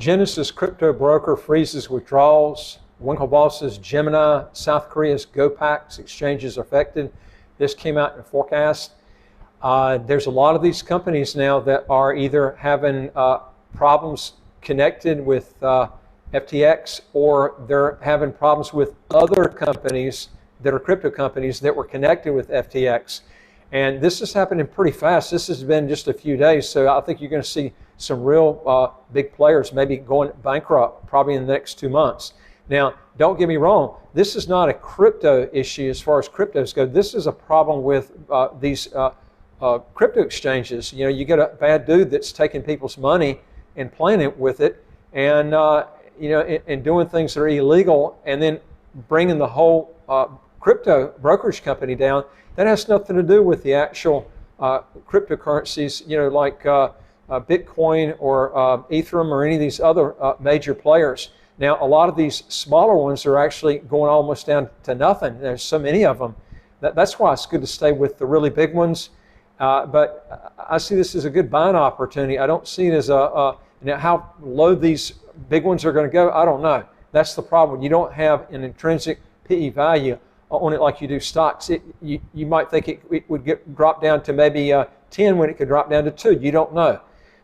Genesis crypto broker freezes withdrawals. Winklevoss says Gemini, South Korea's GoPax exchanges affected. This came out in a forecast. There's a lot of these companies now that are either having problems connected with FTX, or they're having problems with other companies that are crypto companies that were connected with FTX. And this is happening pretty fast. This has been just a few days, so I think you're going to see some real big players maybe going bankrupt probably in the next 2 months. Now, don't get me wrong, this is not a crypto issue as far as cryptos go. This is a problem with these crypto exchanges. You know, you get a bad dude that's taking people's money and playing it with it, and and doing things that are illegal, and then bringing the whole crypto brokerage company down. That has nothing to do with the actual cryptocurrencies, like Bitcoin or Ethereum or any of these other major players. Now, a lot of these smaller ones are actually going almost down to nothing. There's so many of them. That's why it's good to stay with the really big ones. But I see this as a good buying opportunity. I don't see it as how low these big ones are going to go. I don't know. That's the problem. You don't have an intrinsic PE value on it like you do stocks. You might think it would drop down to maybe 10 when it could drop down to 2. You don't know.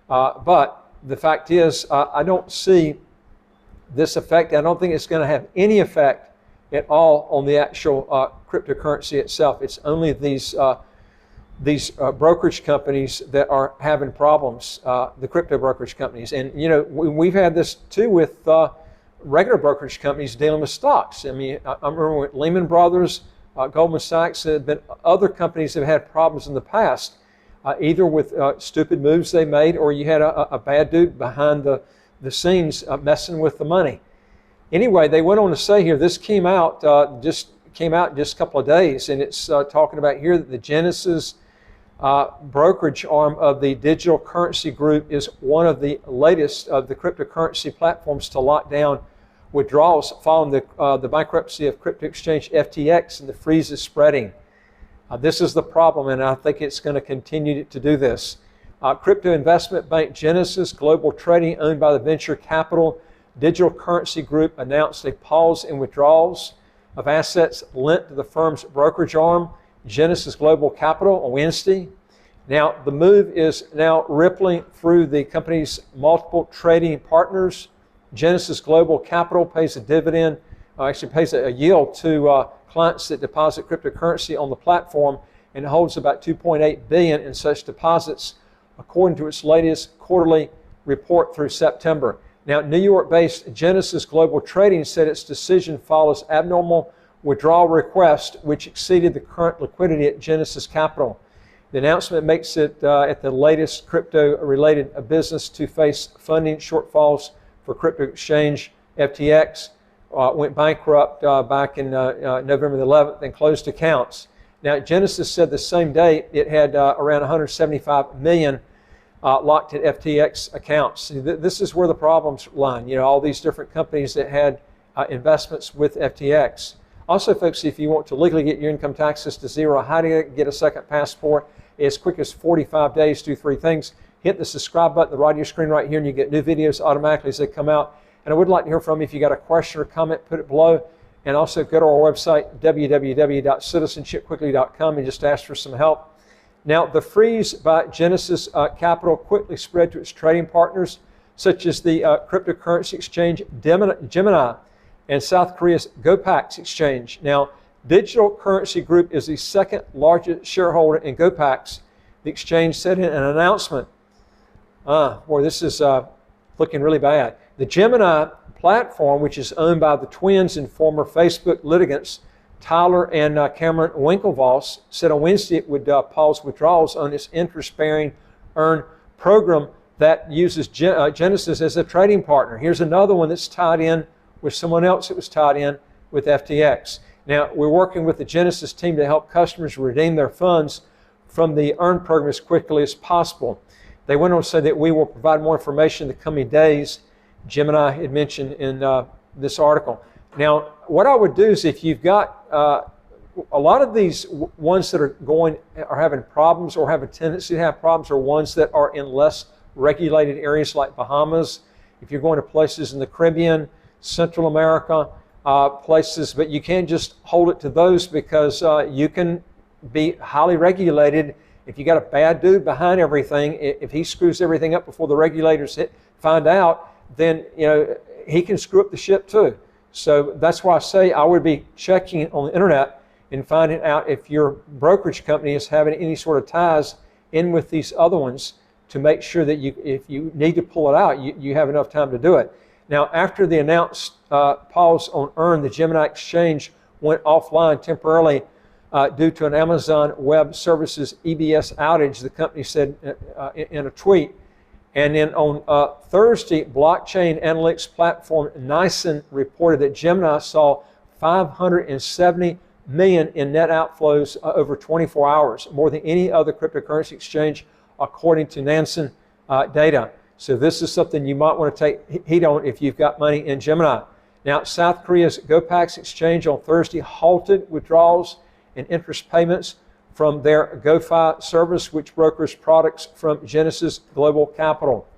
But the fact is, I don't see this effect. I don't think it's going to have any effect at all on the actual cryptocurrency itself. It's only these brokerage companies that are having problems, the crypto brokerage companies. And, we've had this too with regular brokerage companies dealing with stocks. I mean, I remember with Lehman Brothers, Goldman Sachs, there have been other companies that have had problems in the past, either with stupid moves they made, or you had a bad dude behind the scenes messing with the money. Anyway, they went on to say here, this came out just a couple of days, and it's talking about here that the Genesis brokerage arm of the digital currency group is one of the latest of the cryptocurrency platforms to lock down withdrawals following the bankruptcy of crypto exchange FTX, and the freeze is spreading. This is the problem, and I think it's going to continue to do this. Crypto investment bank Genesis Global Trading, owned by the venture capital digital currency group, announced a pause in withdrawals of assets lent to the firm's brokerage arm, Genesis Global Capital, on Wednesday. Now, the move is now rippling through the company's multiple trading partners. Genesis Global Capital pays a dividend, actually pays a yield to clients that deposit cryptocurrency on the platform, and holds about $2.8 billion in such deposits, according to its latest quarterly report through September. Now, New York-based Genesis Global Trading said its decision follows abnormal withdrawal request, which exceeded the current liquidity at Genesis Capital. The announcement makes it at the latest crypto-related business to face funding shortfalls for crypto exchange. FTX went bankrupt back in November the 11th and closed accounts. Now, Genesis said the same day it had around 175 million locked at FTX accounts. This is where the problems lie. All these different companies that had investments with FTX. Also, folks, if you want to legally get your income taxes to zero, how to get a second passport as quick as 45 days, do 3 things. Hit the subscribe button at the right of your screen right here, and you get new videos automatically as they come out. And I would like to hear from you. If you got a question or comment, put it below. And also go to our website, www.citizenshipquickly.com, and just ask for some help. Now, the freeze by Genesis Capital quickly spread to its trading partners, such as the cryptocurrency exchange Gemini and South Korea's GoPax exchange. Now, Digital Currency Group is the second largest shareholder in GoPax. The exchange said in an announcement, boy, this is looking really bad. The Gemini platform, which is owned by the twins and former Facebook litigants, Tyler and Cameron Winklevoss, said on Wednesday it would pause withdrawals on its interest-bearing earn program that uses Genesis as a trading partner. Here's another one that's tied in with someone else that was tied in with FTX. Now, we're working with the Genesis team to help customers redeem their funds from the earn program as quickly as possible. They went on to say that we will provide more information in the coming days, Gemini had mentioned in this article. Now, what I would do is, if you've got a lot of these ones that are having problems or have a tendency to have problems, are ones that are in less regulated areas like Bahamas if you're going to places in the Caribbean, Central America, places, but you can't just hold it to those because you can be highly regulated. If you got a bad dude behind everything, if he screws everything up before the regulators find out, then he can screw up the ship too. So that's why I say I would be checking on the internet and finding out if your brokerage company is having any sort of ties in with these other ones to make sure that if you need to pull it out, you have enough time to do it. Now, after the announced pause on EARN, the Gemini exchange went offline temporarily due to an Amazon Web Services EBS outage, the company said in a tweet. And then on Thursday, blockchain analytics platform Nyson reported that Gemini saw 570 million in net outflows over 24 hours, more than any other cryptocurrency exchange, according to Nansen data. So this is something you might want to take heed on if you've got money in Gemini. Now, South Korea's GoPax exchange on Thursday halted withdrawals and interest payments from their GoFi service, which brokers products from Genesis Global Capital.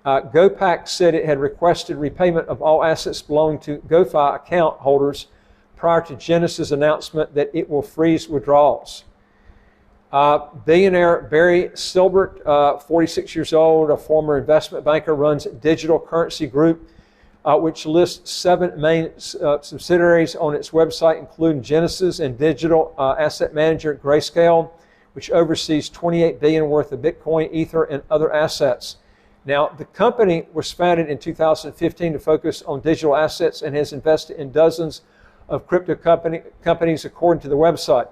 GoPax said it had requested repayment of all assets belonging to GoFi account holders prior to Genesis' announcement that it will freeze withdrawals. Billionaire Barry Silbert, 46 years old, a former investment banker, runs Digital Currency Group, which lists 7 main subsidiaries on its website, including Genesis and digital asset manager Grayscale, which oversees $28 billion worth of Bitcoin, Ether, and other assets. Now, the company was founded in 2015 to focus on digital assets and has invested in dozens of crypto companies, according to the website.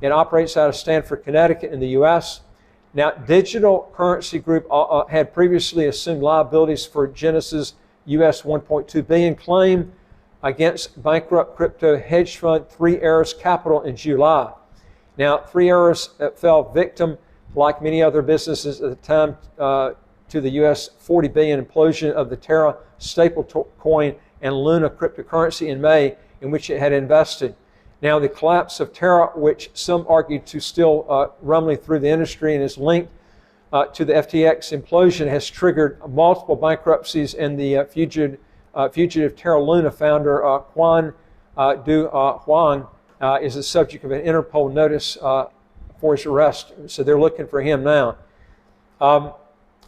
It operates out of Stamford, Connecticut in the U.S. Now, Digital Currency Group had previously assumed liabilities for Genesis' U.S. $1.2 billion claim against bankrupt crypto hedge fund Three Arrows Capital in July. Now, Three Arrows fell victim, like many other businesses at the time, to the U.S. $40 billion implosion of the Terra stablecoin and Luna cryptocurrency in May, in which it had invested. Now, the collapse of Terra, which some argue to still rumbling through the industry and is linked to the FTX implosion, has triggered multiple bankruptcies, and the fugitive Terra Luna founder Juan Du Huang is the subject of an Interpol notice for his arrest. So they're looking for him now.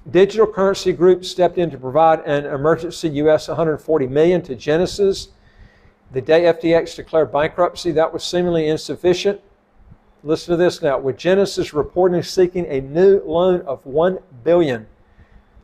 Digital Currency Group stepped in to provide an emergency U.S. $140 million to Genesis. The day FTX declared bankruptcy, that was seemingly insufficient. Listen to this now. With Genesis reportedly seeking a new loan of $1 billion,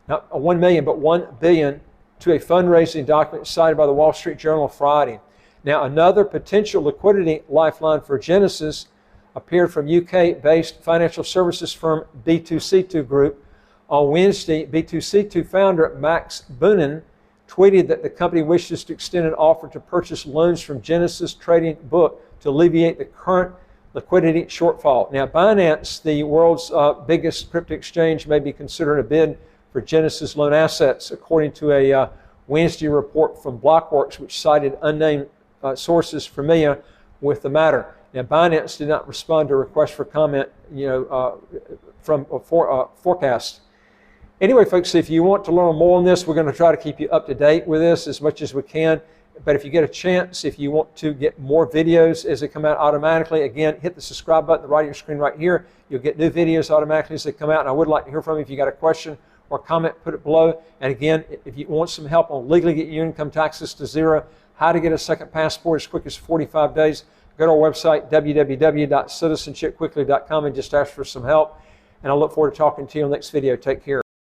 not $1 million, but $1 billion, to a fundraising document cited by the Wall Street Journal Friday. Now, another potential liquidity lifeline for Genesis appeared from UK-based financial services firm B2C2 Group. On Wednesday, B2C2 founder Max Boonen tweeted that the company wishes to extend an offer to purchase loans from Genesis trading book to alleviate the current liquidity shortfall. Now, Binance, the world's biggest crypto exchange, may be considering a bid for Genesis loan assets, according to a Wednesday report from Blockworks, which cited unnamed sources familiar with the matter. Now, Binance did not respond to a request for comment, from a forecast. Anyway, folks, if you want to learn more on this, we're going to try to keep you up to date with this as much as we can. But if you get a chance, if you want to get more videos as they come out automatically, again, hit the subscribe button at the right of your screen right here. You'll get new videos automatically as they come out. And I would like to hear from you. If you got a question or comment, put it below. And again, if you want some help on legally getting your income taxes to zero, how to get a second passport as quick as 45 days, go to our website, www.citizenshipquickly.com, and just ask for some help. And I look forward to talking to you on the next video. Take care.